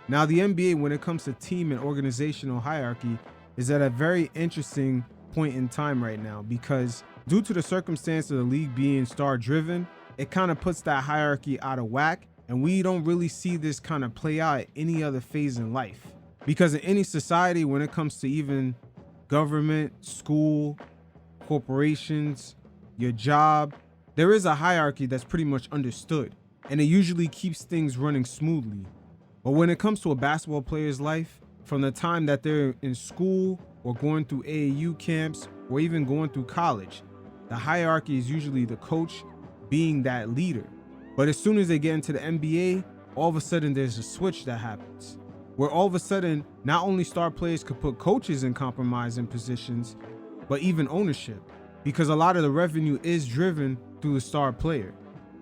Now, the NBA, when it comes to team and organizational hierarchy, is at a very interesting point in time right now because due to the circumstance of the league being star-driven, it kind of puts that hierarchy out of whack, and we don't really see this kind of play out at any other phase in life. Because in any society, when it comes to even government, school, corporations, your job, there is a hierarchy that's pretty much understood, and it usually keeps things running smoothly. But when it comes to a basketball player's life, from the time that they're in school or going through AAU camps or even going through college, the hierarchy is usually the coach being that leader. But as soon as they get into the NBA, all of a sudden there's a switch that happens, where all of a sudden, not only star players could put coaches in compromising positions, but even ownership, because a lot of the revenue is driven through the star player.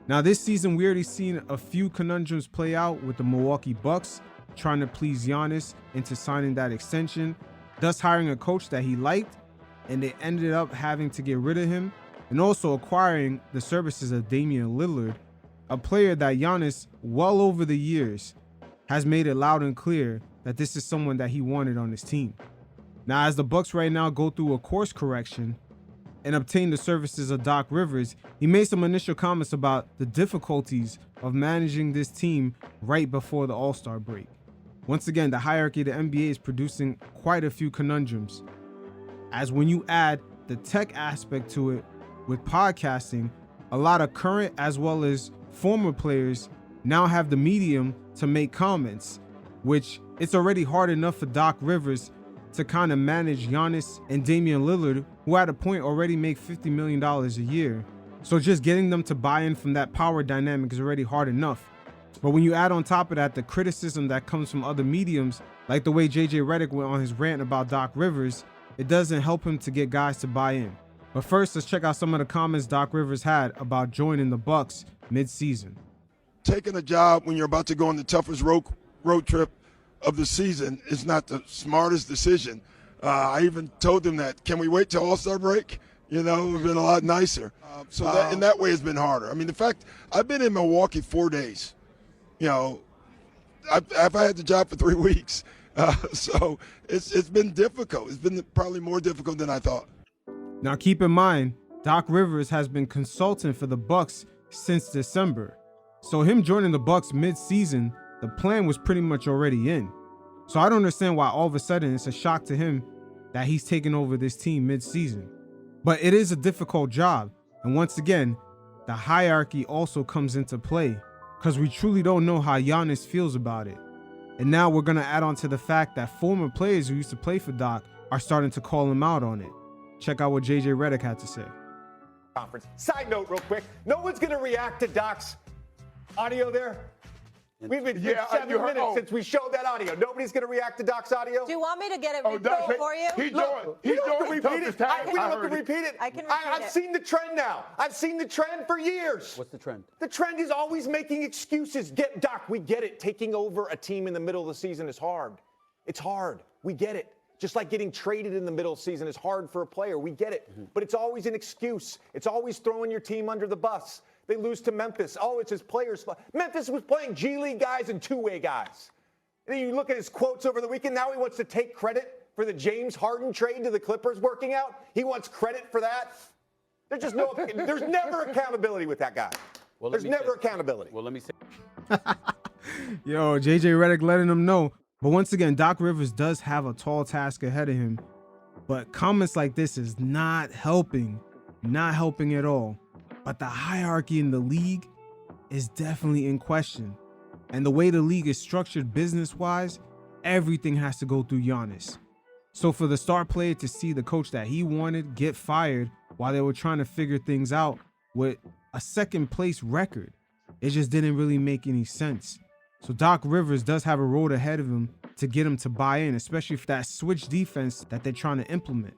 Now this season, we already seen a few conundrums play out with the Milwaukee Bucks trying to please Giannis into signing that extension, thus hiring a coach that he liked, and they ended up having to get rid of him, and also acquiring the services of Damian Lillard, a player that Giannis, well over the years, has made it loud and clear that this is someone that he wanted on his team. Now, as the Bucks right now go through a course correction and obtain the services of Doc Rivers, he made some initial comments about the difficulties of managing this team right before the All-Star break. Once again, the hierarchy of the NBA is producing quite a few conundrums, as when you add the tech aspect to it with podcasting, a lot of current as well as former players now have the medium to make comments, which it's already hard enough for Doc Rivers to kind of manage Giannis and Damian Lillard, who at a point already make $50 million a year. So just getting them to buy in from that power dynamic is already hard enough. But when you add on top of that the criticism that comes from other mediums, like the way JJ Redick went on his rant about Doc Rivers, it doesn't help him to get guys to buy in. But first, let's check out some of the comments Doc Rivers had about joining the Bucks mid-season. Taking a job when you're about to go on the toughest road trip of the season is not the smartest decision. I even told them that, can we wait till All-Star break? You know, it would have been a lot nicer. So that, in that way, it's been harder. I mean, the fact, I've been in Milwaukee 4 days. You know, I've had the job for 3 weeks. So it's been difficult. It's been probably more difficult than I thought. Now keep in mind, Doc Rivers has been consulting for the Bucks since December. So him joining the Bucks mid-season, the plan was pretty much already in. So I don't understand why all of a sudden it's a shock to him that he's taking over this team mid-season. But it is a difficult job. And once again, the hierarchy also comes into play because we truly don't know how Giannis feels about it. And now we're going to add on to the fact that former players who used to play for Doc are starting to call him out on it. Check out what JJ Redick had to say. Conference. Side note real quick, no one's going to react to Doc's audio there. We've been here 7 minutes since we showed that audio. Nobody's going to react to Doc's audio? Do you want me to get it repeated for you? You don't have to repeat it. We don't have to repeat it. I can repeat I've seen the trend now. I've seen the trend for years. What's the trend? The trend is always making excuses. Doc, we get it. Taking over a team in the middle of the season is hard. It's hard. We get it. Just like getting traded in the middle of the season is hard for a player. We get it. But it's always an excuse. It's always throwing your team under the bus. They lose to Memphis. Oh, it's his players. Memphis was playing G League guys and two-way guys. And then you look at his quotes over the weekend. Now he wants to take credit for the James Harden trade to the Clippers working out. He wants credit for that. There's never accountability with that guy. Well, there's never accountability. Well, let me say. Yo, JJ Redick letting him know. But once again, Doc Rivers does have a tall task ahead of him. But comments like this is not helping at all. But the hierarchy in the league is definitely in question. And the way the league is structured business-wise, everything has to go through Giannis. So for the star player to see the coach that he wanted get fired while they were trying to figure things out with a second place record, it just didn't really make any sense. So Doc Rivers does have a road ahead of him to get him to buy in, especially for that switch defense that they're trying to implement.